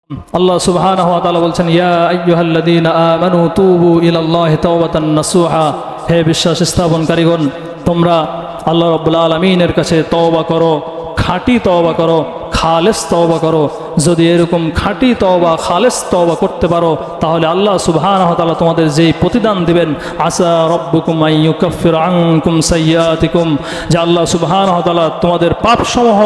আল্লাহ সুবহানাহু ওয়া তাআলা বলছেন, ইয়া আইয়ুহাল্লাযীনা আমানু তুবু ইলাল্লাহি তাওবাতান নাসুহা, হে বিশ্বাস স্থাপনকারীগণ, তোমরা আল্লাহ রাব্বুল আলামিনের কাছে তওবা করো, খাঁটি তওবা করো, খালেস তওবা করো। যদি এরকম খাঁটি তওবা, খালেস তওবা করতে পারো, তাহলে আল্লাহ সুবহানাহু ওয়া তাআলা তোমাদের যেই প্রতিদান দিবেন, আসা রাব্বুকুম আন ইউকাফির আনকুম সাইয়্যাতিকুম, যে আল্লাহ সুবহানাহু ওয়া তাআলা তোমাদের পাপসমূহ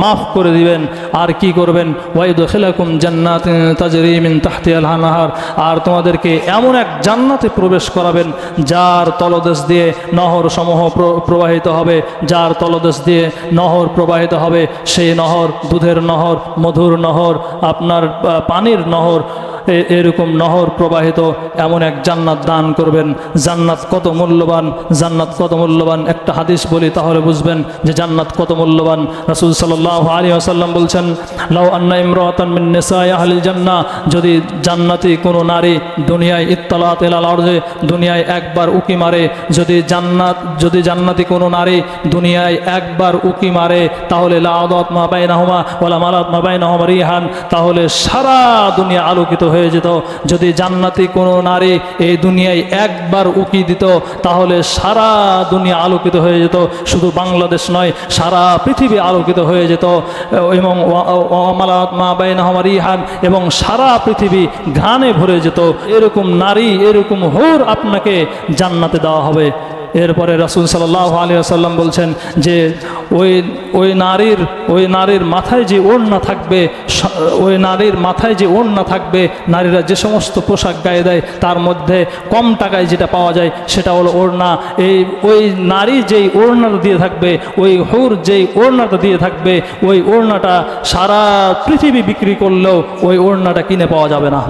মাফ করে দিবেন। আর কি করবেন? ওয়া ইউদখিলাকুম জান্নাতিন তাজরি মিন তাহতিহাল আনহার, আর তোমাদেরকে এমন এক জান্নাতে প্রবেশ করাবেন যার তলদেশ দিয়ে নহর সমূহ প্রবাহিত হবে, যার তলদেশ দিয়ে নহর প্রবাহিত হবে। সেই নহর দুধের নহর, মধুর নহর, আপনার পানির নহর, এরকম নহর প্রবাহিত এমন এক জান্নাত দান করবেন। জান্নাত কত মূল্যবান, জান্নাত কত মূল্যবান, একটা হাদিস বলি তাহলে বুঝবেন যে জান্নাত কত মূল্যবান। রাসূল সাল্লাল্লাহু আলাইহি ওয়াসাল্লাম বলছেন, লাউ আন্না ইমরাতান মিন নিসাই আহলিল জান্নাহ, যদি জান্নাতি কোনো নারী দুনিয়ায় ইত্তালাত ইলাল আরজে, দুনিয়ায় একবার উকি মারে, যদি জান্নাতি কোনো নারী দুনিয়ায় একবার উকি মারে, তাহলে লা আদাত মা বাইনাহুমা ওয়ালা মালাত মা বাইনাহুমা রিহান, তাহলে সারা দুনিয়া আলোকিত হয়ে যেত। যদি জান্নাতি কোনো নারী এই দুনিয়ায় একবার উকি দিত, তাহলে সারা দুনিয়া আলোকিত হয়ে যেত। শুধু বাংলাদেশ নয়, সারা পৃথিবী আলোকিত হয়ে যেত। এবং মালাত মা বাইনাহুমা রিহান, এবং সারা পৃথিবী ঘ্রাণে ভরে যেত। এরকম নারী, এরকম হুর আপনাকে জান্নাতে দেওয়া হবে। এরপরে রাসূল সাল্লাল্লাহু আলাইহি ওয়াসাল্লাম বলছেন যে ওই নারীর মাথায় যে ওড়না থাকবে, ওই নারীর মাথায় যে ওড়না থাকবে, নারীরা যে সমস্ত পোশাক গায়ে দেয় তার মধ্যে কম টাকায় যেটা পাওয়া যায় সেটা হলো ওড়না। ওই নারী যেই ওড়নাটা দিয়ে থাকবে, ওই হুর যেই ওড়নাটা দিয়ে থাকবে, ওই ওড়নাটা সারা পৃথিবী বিক্রি করলেও ওই ওড়নাটা কিনে পাওয়া যাবে না।